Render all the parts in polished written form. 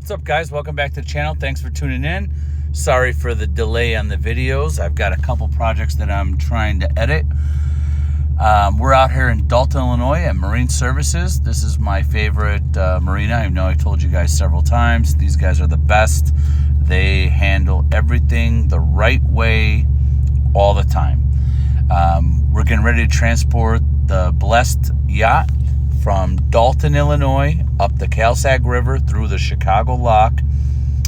What's up, guys? Welcome back to the channel. Thanks for tuning in. Sorry for the delay on the videos. I've got a couple projects that I'm trying to edit. We're out here in Dolton, Illinois at Marine Services. This is my favorite marina. I know I told you guys several times. These guys are the best. They handle everything the right way all the time. We're getting ready to transport the Blessed yacht from Dolton, Illinois, up the Calsag River through the Chicago Lock.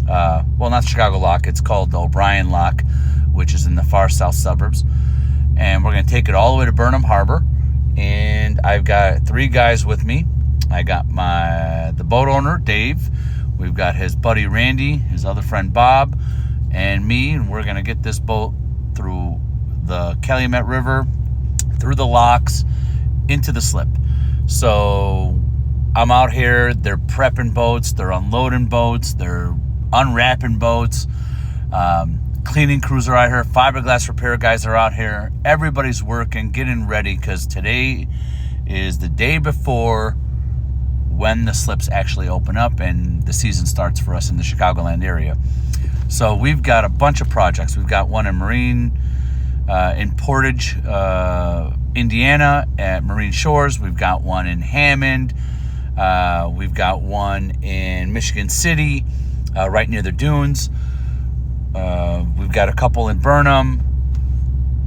Well, not Chicago Lock, it's called the O'Brien Lock, which is in the far south suburbs. And we're going to take it all the way to Burnham Harbor. And I've got 3 guys with me. I got the boat owner, Dave. We've got his buddy, Randy, his other friend, Bob, and me. And we're going to get this boat through the Calumet River, through the locks, into the slip. So I'm out here, they're prepping boats, they're unloading boats, they're unwrapping boats. Cleaning crews are out here, fiberglass repair guys are out here. Everybody's working, getting ready, because today is the day before when the slips actually open up and the season starts for us in the Chicagoland area. So we've got a bunch of projects. We've got one in Portage, Indiana at Marine Shores. We've got one in Hammond. We've got one in Michigan City, right near the dunes. We've got a couple in Burnham.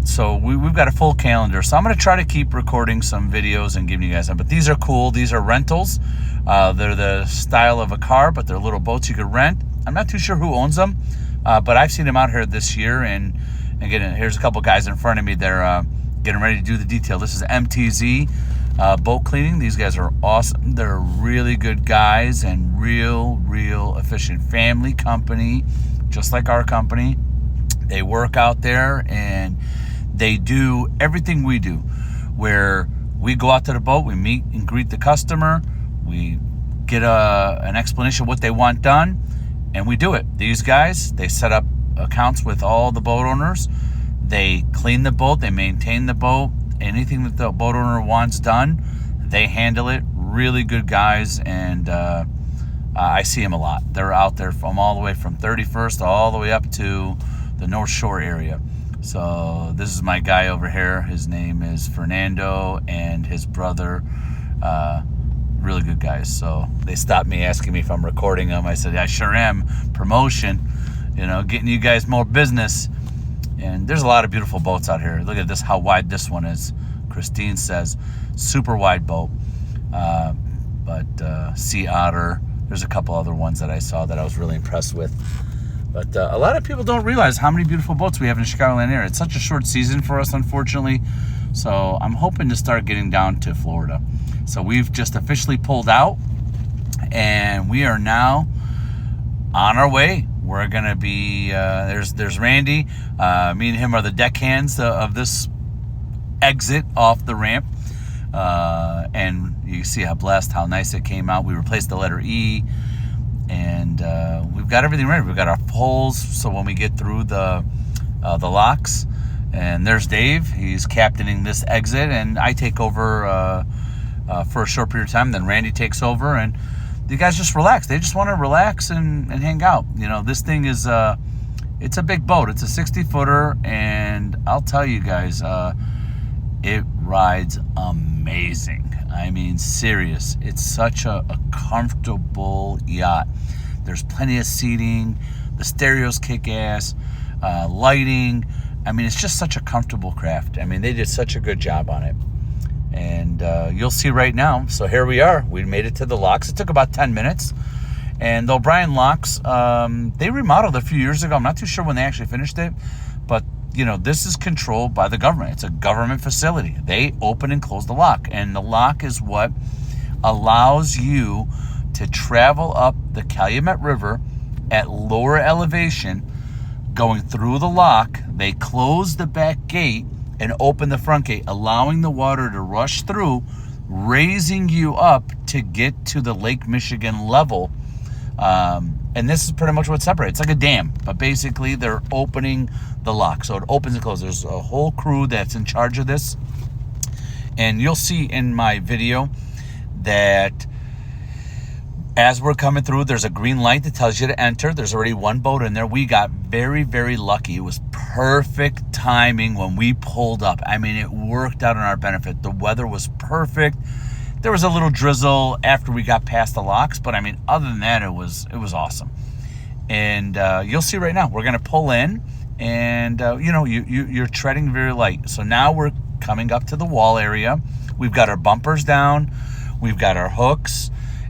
So we've got a full calendar. So I'm going to try to keep recording some videos and giving you guys some. But these are cool. These are rentals. They're the style of a car, but they're little boats you could rent. I'm not too sure who owns them, but I've seen them out here this year. And again, here's a couple guys in front of me. They're getting ready to do the detail. This is MTZ boat cleaning. These guys are awesome. They're really good guys and real efficient family company, just like our company. They work out there and they do everything we do, where we go out to the boat, we meet and greet the customer, we get an explanation of what they want done, and we do it. These guys, they set up accounts with all the boat owners. They clean the boat, they maintain the boat. Anything that the boat owner wants done, they handle it. Really good guys, and I see them a lot. They're out there from all the way from 31st all the way up to the North Shore area. So this is my guy over here. His name is Fernando, and his brother. Really good guys. So they stopped me asking me if I'm recording them. I said, I sure am. Promotion, getting you guys more business. And there's a lot of beautiful boats out here. Look at this, how wide this one is. Christine says, super wide boat. But Sea Otter, there's a couple other ones that I saw that I was really impressed with. But a lot of people don't realize how many beautiful boats we have in the Chicagoland area. It's such a short season for us, unfortunately. So I'm hoping to start getting down to Florida. So we've just officially pulled out, and we are now on our way. We're going to be, there's Randy. Me and him are the deckhands of this exit off the ramp. And you see how blessed, how nice it came out. We replaced the letter E, and we've got everything ready. We've got our poles, so when we get through the locks. And there's Dave. He's captaining this exit, and I take over for a short period of time. Then Randy takes over, and you guys just relax. They just want to relax and hang out. This thing is, it's a big boat. It's a 60-footer, and I'll tell you guys, it rides amazing. I mean, serious. It's such a comfortable yacht. There's plenty of seating. The stereos kick ass. Lighting. I mean, it's just such a comfortable craft. I mean, they did such a good job on it. And you'll see right now. So here we are. We made it to the locks. It took about 10 minutes. And the O'Brien locks, they remodeled a few years ago. I'm not too sure when they actually finished it. But, this is controlled by the government. It's a government facility. They open and close the lock. And the lock is what allows you to travel up the Calumet River at lower elevation. Going through the lock, they close the back gate and open the front gate, allowing the water to rush through, raising you up to get to the Lake Michigan level. And this is pretty much what separates. It's like a dam, but basically they're opening the lock. So it opens and closes. There's a whole crew that's in charge of this. And you'll see in my video that As we're coming through, there's a green light that tells you to enter. There's already one boat in there. We got very, very lucky. It was perfect timing when we pulled up. I mean, it worked out in our benefit. The weather was perfect. There was a little drizzle after we got past the locks, but I mean, other than that, it was awesome. And you'll see right now, we're going to pull in, and you're treading very light. So now we're coming up to the wall area. We've got our bumpers down. We've got our hooks.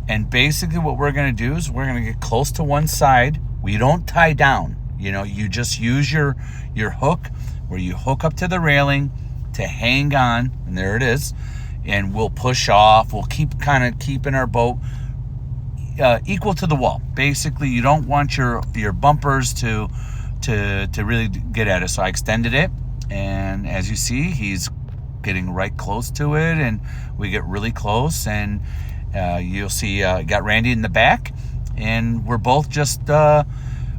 And basically what we're going to do is we're going to get close to one side. We don't tie down. You just use your hook where you hook up to the railing to hang on. And there it is. And we'll push off. We'll keeping our boat equal to the wall. Basically, you don't want your bumpers to really get at it. So I extended it. And as you see, he's getting right close to it. And we get really close. And you'll see got Randy in the back, and we're both just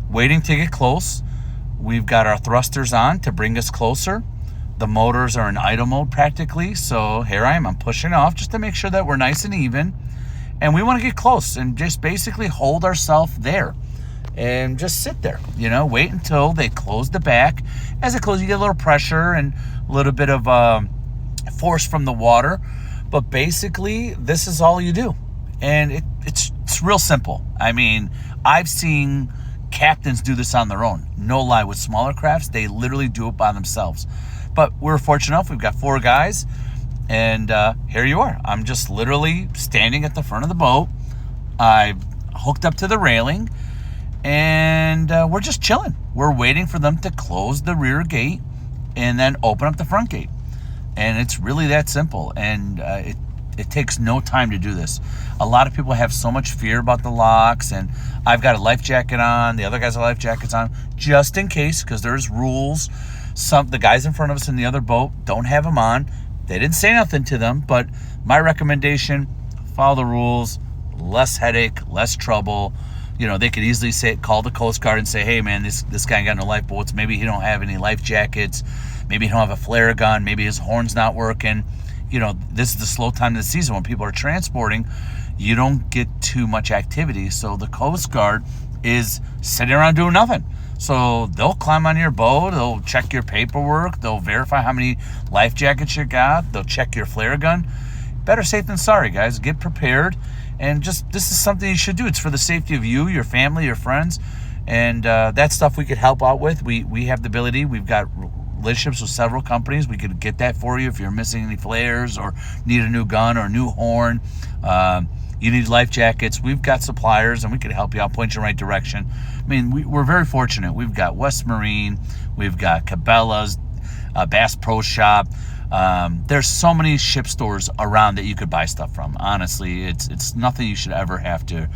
waiting to get close. We've got our thrusters on to bring us closer. The motors are in idle mode practically, so here I am. I'm pushing off just to make sure that we're nice and even, and we want to get close and just basically hold ourselves there and just sit there, wait until they close the back. As it closes, you get a little pressure and a little bit of force from the water. But basically, this is all you do. And it's real simple. I mean, I've seen captains do this on their own. No lie, with smaller crafts, they literally do it by themselves. But we're fortunate enough, we've got 4 guys. And here you are. I'm just literally standing at the front of the boat. I've hooked up to the railing. And we're just chilling. We're waiting for them to close the rear gate and then open up the front gate. And it's really that simple, and it takes no time to do this. A lot of people have so much fear about the locks, and I've got a life jacket on, the other guys have life jackets on, just in case, because there's rules. The guys in front of us in the other boat don't have them on. They didn't say nothing to them, but my recommendation, follow the rules, less headache, less trouble. They could easily call the Coast Guard and say, hey man, this guy ain't got no lifeboats. Maybe he don't have any life jackets. Maybe he don't have a flare gun. Maybe his horn's not working. This is the slow time of the season when people are transporting. You don't get too much activity. So the Coast Guard is sitting around doing nothing. So they'll climb on your boat. They'll check your paperwork. They'll verify how many life jackets you got. They'll check your flare gun. Better safe than sorry, guys. Get prepared. And this is something you should do. It's for the safety of you, your family, your friends. And that stuff we could help out with. We have the ability. We've got relationships with several companies. We could get that for you if you're missing any flares or need a new gun or a new horn. You need life jackets. We've got suppliers, and we could help you out, point you in the right direction. I mean, we're very fortunate. We've got West Marine. We've got Cabela's, Bass Pro Shop. There's so many ship stores around that you could buy stuff from. Honestly, it's nothing you should ever have to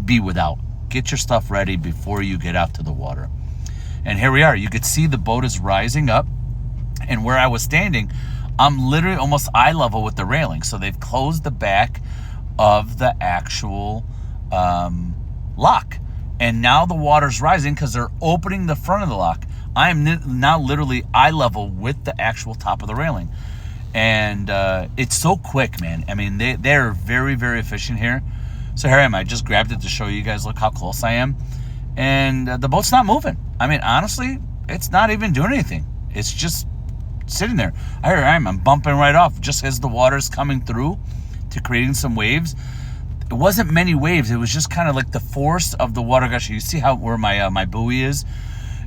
be without. Get your stuff ready before you get out to the water. And here we are. You could see the boat is rising up. And where I was standing, I'm literally almost eye level with the railing. So they've closed the back of the actual lock. And now the water's rising because they're opening the front of the lock. I am now literally eye level with the actual top of the railing. And it's so quick, man. I mean, they're very, very efficient here. So here I am. I just grabbed it to show you guys, look how close I am. And the boat's not moving. I mean, honestly, it's not even doing anything. It's just sitting there. Here I am. I'm bumping right off just as the water's coming through to creating some waves. It wasn't many waves. It was just kind of like the force of the water gushing. You see where my buoy is?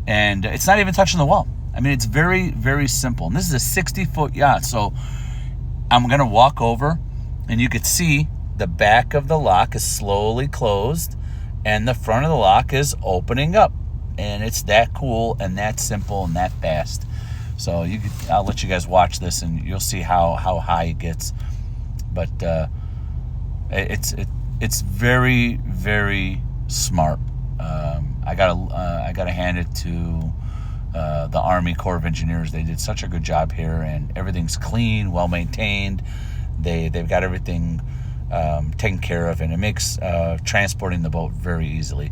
And it's not even touching the wall. I mean, it's very, very simple. And this is a 60-foot yacht. So I'm going to walk over, and you could see the back of the lock is slowly closed, and the front of the lock is opening up. And it's that cool and that simple and that fast. So I'll let you guys watch this, and you'll see how high it gets. But it's very, very smart. I gotta hand it to the Army Corps of Engineers. They did such a good job here, and everything's clean, well maintained. They've got everything taken care of, and it makes transporting the boat very easily.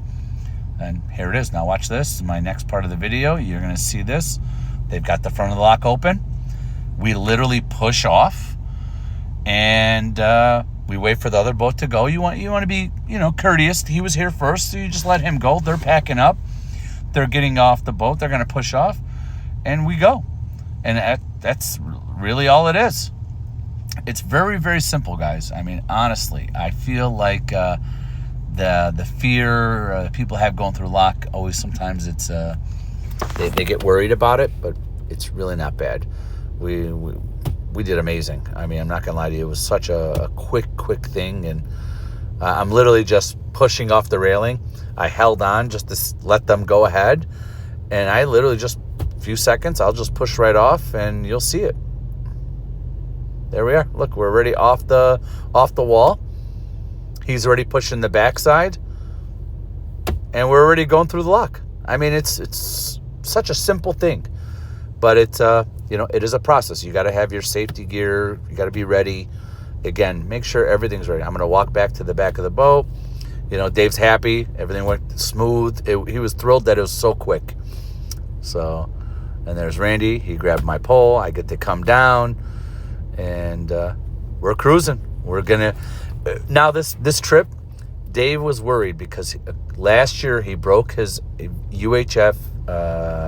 And here it is. Now watch this. My next part of the video, you're gonna see this. They've got the front of the lock open. We literally push off, and We wait for the other boat to go. You want to be, courteous. He was here first, so you just let him go. They're packing up. They're getting off the boat. They're going to push off, and we go. And that's really all it is. It's very, very simple, guys. I mean, honestly, I feel like the fear people have going through lock, always sometimes it's they get worried about it, but it's really not bad. We did amazing. I mean, I'm not gonna lie to you, it was such a quick thing, and I'm literally just pushing off the railing. I held on just to let them go ahead, and I literally just a few seconds, I'll just push right off, and you'll see it. There we are. Look, we're already off the wall. He's already pushing the backside, and we're already going through the lock. I mean, it's such a simple thing, but it's it is a process. You got to have your safety gear. You got to be ready. Again, make sure everything's ready. I'm going to walk back to the back of the boat. Dave's happy. Everything went smooth. He was thrilled that it was so quick. So, and there's Randy. He grabbed my pole. I get to come down, and we're cruising. We're gonna now this trip. Dave was worried because last year he broke his UHF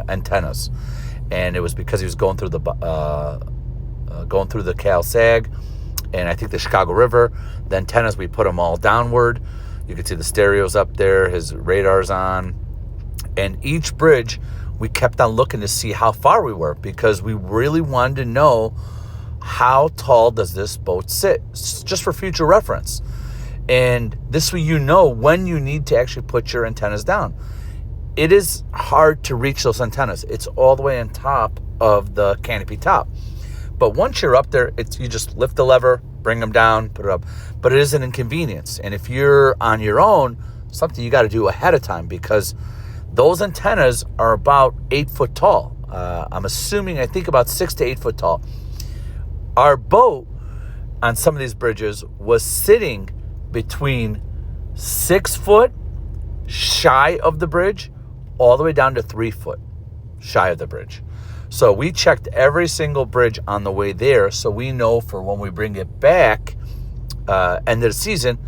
antennas, and it was because he was going through the Cal Sag, and I think the Chicago River. The antennas, we put them all downward. You can see the stereos up there. His radar's on, and each bridge we kept on looking to see how far we were because we really wanted to know how tall does this boat sit, just for future reference. And this way when you need to actually put your antennas down. It is hard to reach those antennas. It's all the way on top of the canopy top. But once you're up there, you just lift the lever, bring them down, put it up. But it is an inconvenience. And if you're on your own, something you got to do ahead of time, because those antennas are about 8 foot tall. I'm assuming, I think about 6 to 8 foot tall. Our boat on some of these bridges was sitting between 6 foot shy of the bridge all the way down to 3 foot shy of the bridge. So we checked every single bridge on the way there, so we know for when we bring it back end of the season,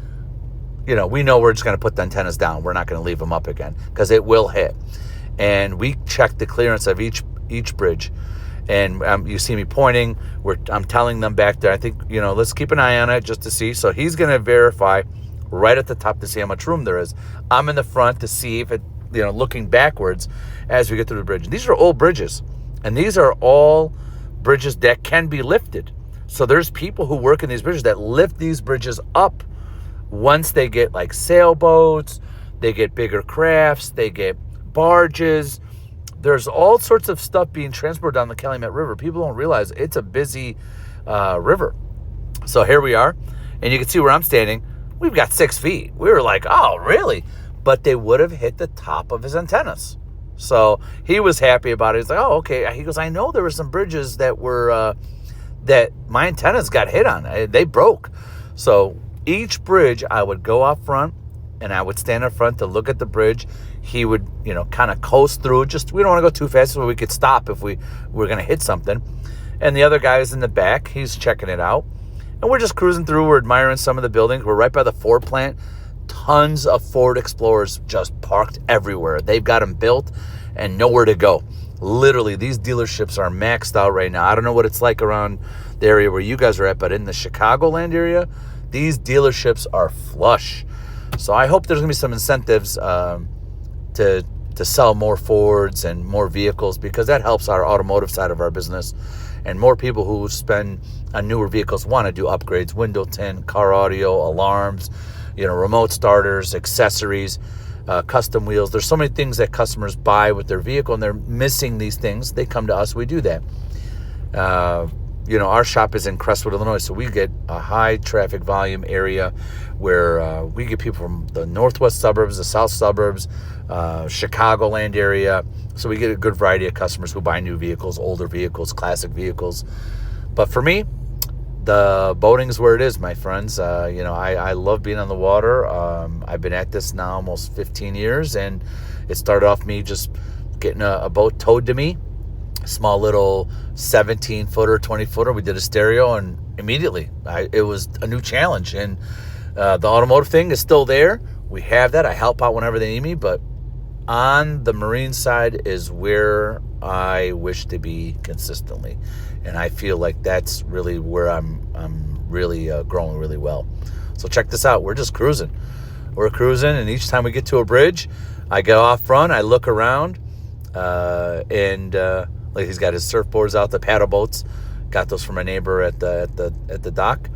we know we're just going to put the antennas down. We're not going to leave them up again because it will hit. And we checked the clearance of each bridge. And you see me pointing. I'm telling them back there, I think, let's keep an eye on it just to see. So he's going to verify right at the top to see how much room there is. I'm in the front to see if it, looking backwards as we get through the bridge. These are old bridges. And these are all bridges that can be lifted. So there's people who work in these bridges that lift these bridges up once they get like sailboats, they get bigger crafts, they get barges. There's all sorts of stuff being transported down the Calumet River. People don't realize it's a busy river. So here we are, and you can see where I'm standing. We've got 6 feet. We were like, oh, really? But they would have hit the top of his antennas. So he was happy about it. He's like, oh, okay. He goes, I know there were some bridges that were that my antennas got hit on. They broke. So each bridge, I would go up front, and I would stand up front to look at the bridge. He would, kind of coast through. Just, we don't want to go too fast so we could stop if we were going to hit something. And the other guy is in the back. He's checking it out. And we're just cruising through. We're admiring some of the buildings. We're right by the Ford plant. Tons of Ford Explorers just parked everywhere. They've got them built and nowhere to go. Literally, these dealerships are maxed out right now. I don't know what it's like around the area where you guys are at, but in the Chicagoland area, these dealerships are flush. So I hope there's going to be some incentives to sell more Fords and more vehicles, because that helps our automotive side of our business. And more people who spend on newer vehicles want to do upgrades, window tint, car audio, alarms, remote starters, accessories, custom wheels. There's so many things that customers buy with their vehicle, and they're missing these things. They come to us, we do that. Our shop is in Crestwood, Illinois, so we get a high traffic volume area where we get people from the northwest suburbs, the south suburbs, Chicagoland area. So we get a good variety of customers who buy new vehicles, older vehicles, classic vehicles. But for me, the boating is where it is, my friends. I love being on the water. I've been at this now almost 15 years, and it started off me just getting a boat towed to me. Small little 17-footer, 20-footer. We did a stereo, and immediately. It was a new challenge, and the automotive thing is still there. We have that. I help out whenever they need me, but on the marine side is where I wish to be consistently, and I feel like that's really where I'm really growing really well. So check this out. We're just cruising. We're cruising, and each time we get to a bridge, I get off front, I look around, and like he's got his surfboards out, the paddle boats. Got those from my neighbor at the dock,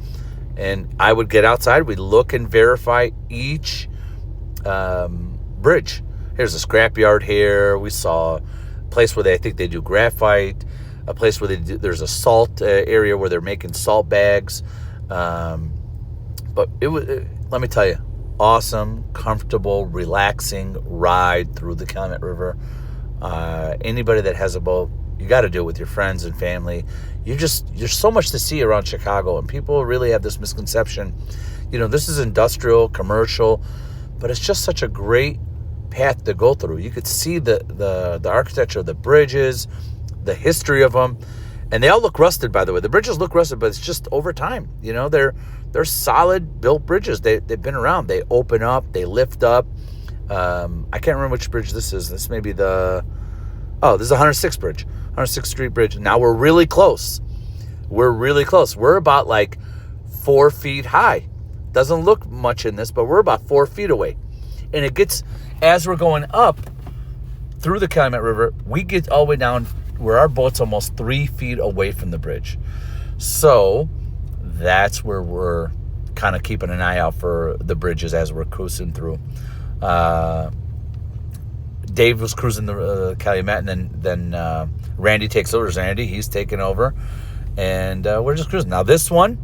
and I would get outside. We'd look and verify each bridge. Here's a scrapyard here. We saw a place where I think they do graphite, a place where there's a salt area where they're making salt bags. But let me tell you, awesome, comfortable, relaxing ride through the Calumet River. Anybody that has a boat, you got to do it with your friends and family. There's so much to see around Chicago, and people really have this misconception. This is industrial, commercial, but it's just such a great path to go through. You could see the architecture of the bridges, the history of them, and they all look rusted, by the way. The bridges look rusted, but it's just over time. They're solid built bridges. They've been around. They open up, they lift up. I can't remember which bridge this is. This may be this is the 106th bridge, 106th Street Bridge. Now we're really close. We're about like 4 feet high. Doesn't look much in this, but we're about 4 feet away. And it gets, as we're going up through the Calumet River, we get all the way down where our boat's almost 3 feet away from the bridge. So that's where we're kind of keeping an eye out for the bridges as we're cruising through. Dave was cruising the Calumet, and then Randy takes over. Randy, he's taking over, and we're just cruising. Now this one,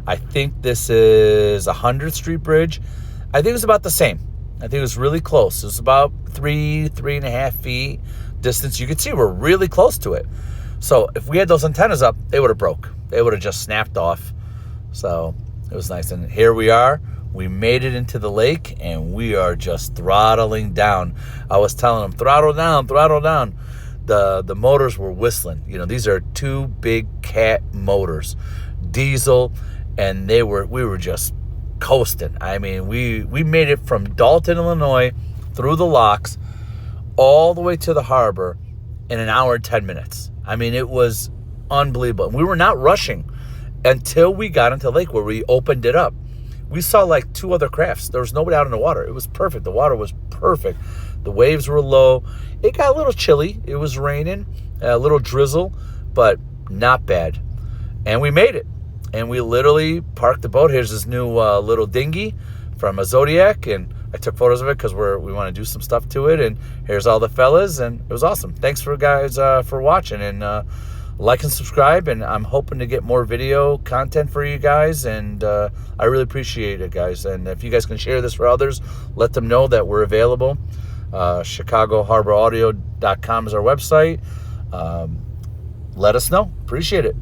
I think this is a 100th Street Bridge. I think it was about the same. I think it was really close. It was about 3.5 feet distance. You could see we're really close to it. So if we had those antennas up, they would have broke. They would have just snapped off. So it was nice. And here we are. We made it into the lake, and we are just throttling down. I was telling them, throttle down, throttle down. The motors were whistling. These are 2 big cat motors, diesel, and we were just coasting. I mean, we made it from Dolton, Illinois, through the locks, all the way to the harbor in an hour and 10 minutes. I mean, it was unbelievable. We were not rushing until we got into the lake where we opened it up. We saw like 2 other crafts. There was nobody out in the water. It was perfect. The water was perfect. The waves were low. It got a little chilly. It was raining, a little drizzle, but not bad. And we made it. And we literally parked the boat. Here's this new little dinghy from a Zodiac, and I took photos of it because we want to do some stuff to it. And here's all the fellas, and it was awesome. Thanks for guys for watching, and like and subscribe, and I'm hoping to get more video content for you guys, and I really appreciate it, guys. And if you guys can share this for others, let them know that we're available. ChicagoHarborAudio.com is our website. Let us know. Appreciate it.